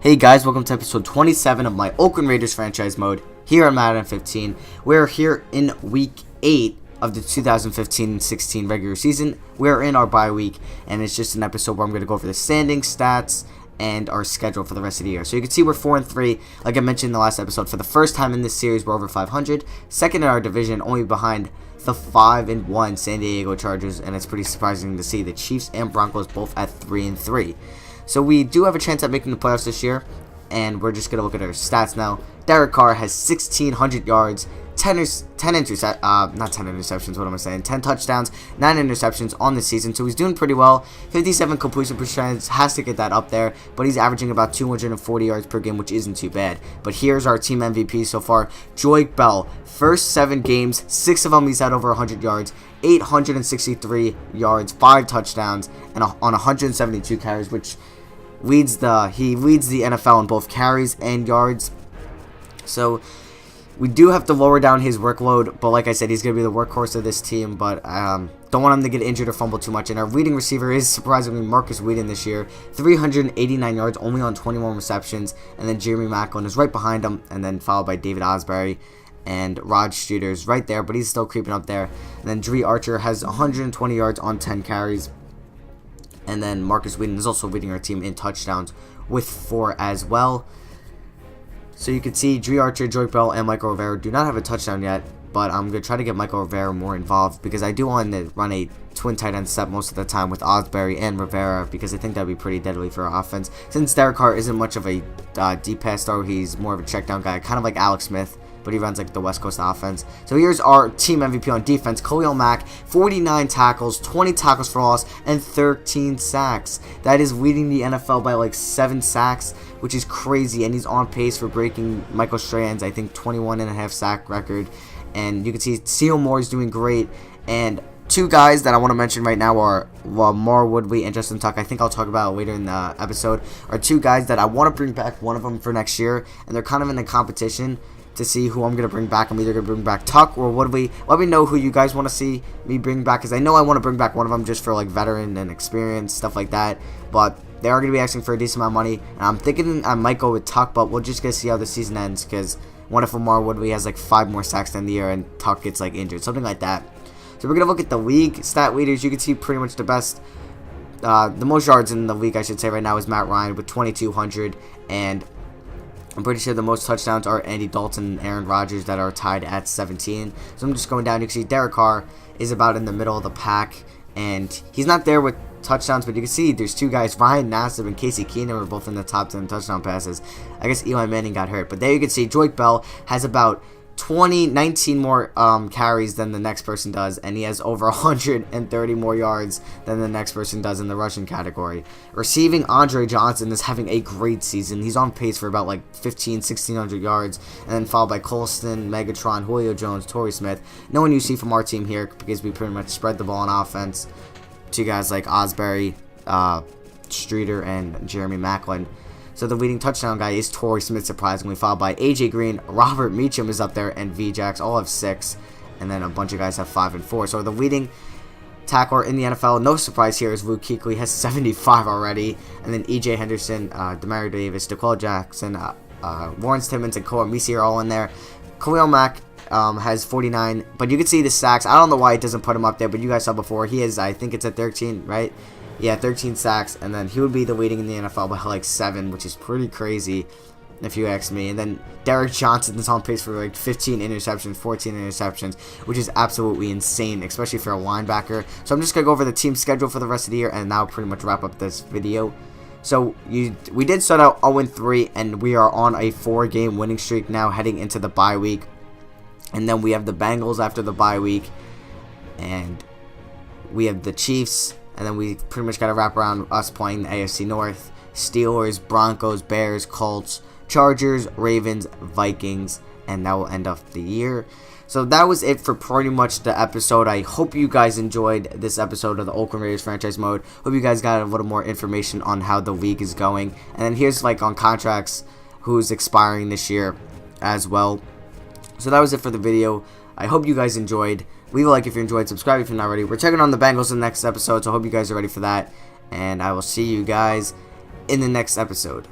Hey guys, welcome to episode 27 of my Oakland Raiders franchise mode here on Madden 15. We're here in week 8 of the 2015-16 regular season. We're in our bye week, and it's just an episode where I'm going to go over the standings, stats, and our schedule for the rest of the year. So you can see we're 4-3. Like I mentioned in the last episode, for the first time in this series, we're over 500. Second in our division, only behind the 5-1 San Diego Chargers, and it's pretty surprising to see the Chiefs and Broncos both at 3-3. So we do have a chance at making the playoffs this year, and we're just going to look at our stats now. Derek Carr has 1,600 yards, 10 touchdowns, 9 interceptions on the season, so he's doing pretty well. 57 completion percentage, has to get that up there, but he's averaging about 240 yards per game, which isn't too bad. But here's our team MVP so far, Joyke Bell. First 7 games, 6 of them he's had over 100 yards, 863 yards, 5 touchdowns, and on 172 carries, which leads the NFL in both carries and yards. So we do have to lower down his workload, but like I said, he's going to be the workhorse of this team, but don't want him to get injured or fumble too much. And our leading receiver is surprisingly Marcus Whedon this year, 389 yards, only on 21 receptions, and then Jeremy Maclin is right behind him, and then followed by David Osbury, and Rod Streeter's right there, but he's still creeping up there. And then Dre Archer has 120 yards on 10 carries, and then Marcus Whedon is also leading our team in touchdowns with 4 as well. So you can see Dre Archer, Joyke Bell, and Michael Rivera do not have a touchdown yet, but I'm going to try to get Michael Rivera more involved because I do want to run a twin tight end set most of the time with Osbury and Rivera because I think that would be pretty deadly for our offense. Since Derek Carr isn't much of a deep pass thrower, he's more of a check down guy, kind of like Alex Smith, but he runs like the West Coast offense. So here's our team MVP on defense. Khalil Mack, 49 tackles, 20 tackles for loss, and 13 sacks. That is leading the NFL by like 7 sacks, which is crazy, and he's on pace for breaking Michael Strahan's, I think, 21.5 sack record. And you can see Seal Moore is doing great, and 2 guys that I want to mention right now are Lamar Woodley and Justin Tuck. I think I'll talk about later in the episode. Are 2 guys that I want to bring back, one of them for next year, and they're kind of in a competition to see who I'm going to bring back. I'm either going to bring back Tuck or Woodley. Let me know who you guys want to see me bring back, because I know I want to bring back one of them just for like veteran and experience, stuff like that, but they are going to be asking for a decent amount of money, and I'm thinking I might go with Tuck, but we'll just get to see how the season ends, because what if Lamar Woodley has like 5 more sacks than the year and Tuck gets like injured, something like that. So we're going to look at the league stat leaders. You can see pretty much the best, the most yards in the league, I should say, right now is Matt Ryan with 2,200, and I'm pretty sure the most touchdowns are Andy Dalton and Aaron Rodgers that are tied at 17. So I'm just going down. You can see Derek Carr is about in the middle of the pack, and he's not there with touchdowns, but you can see there's 2 guys, Ryan Nassib and Casey Keenum, are both in the top 10 touchdown passes. I guess Eli Manning got hurt, but there you can see Joyke Bell has about 19 more carries than the next person does, and he has over 130 more yards than the next person does in the rushing category. Receiving, Andre Johnson is having a great season. He's on pace for about like 1,600 yards, and then followed by Colston, Megatron, Julio Jones, Torrey Smith. No one you see from our team here because we pretty much spread the ball on offense to guys like Osbury, Streeter, and Jeremy Maclin. So the leading touchdown guy is Torrey Smith, surprisingly, followed by AJ Green. Robert Meacham is up there, and VJax all have 6, and then a bunch of guys have 5 and 4. So the leading tackler in the NFL, no surprise here, is Luke Kuechly, has 75 already, and then EJ Henderson, Demario Davis, DeQuell Jackson, Lawrence Timmons, and Cole Misi are all in there. Khalil Mack has 49, but you can see the sacks. I don't know why it doesn't put him up there, but you guys saw before, he is, I think it's at 13, right? Yeah, 13 sacks, and then he would be the leading in the NFL by like 7, which is pretty crazy if you ask me. And then Derek Johnson is on pace for like 15 interceptions, 14 interceptions, which is absolutely insane, especially for a linebacker. So I'm just going to go over the team schedule for the rest of the year, and now pretty much wrap up this video. So we did start out 0-3, and we are on a 4-game winning streak now heading into the bye week. And then we have the Bengals after the bye week, and we have the Chiefs. And then we pretty much got to wrap around us playing the AFC North. Steelers, Broncos, Bears, Colts, Chargers, Ravens, Vikings, and that will end off the year. So that was it for pretty much the episode. I hope you guys enjoyed this episode of the Oakland Raiders franchise mode. Hope you guys got a little more information on how the league is going. And then here's like on contracts who's expiring this year as well. So that was it for the video. I hope you guys enjoyed. Leave a like if you enjoyed. Subscribe if you're not ready. We're checking on the Bengals in the next episode, so I hope you guys are ready for that. And I will see you guys in the next episode.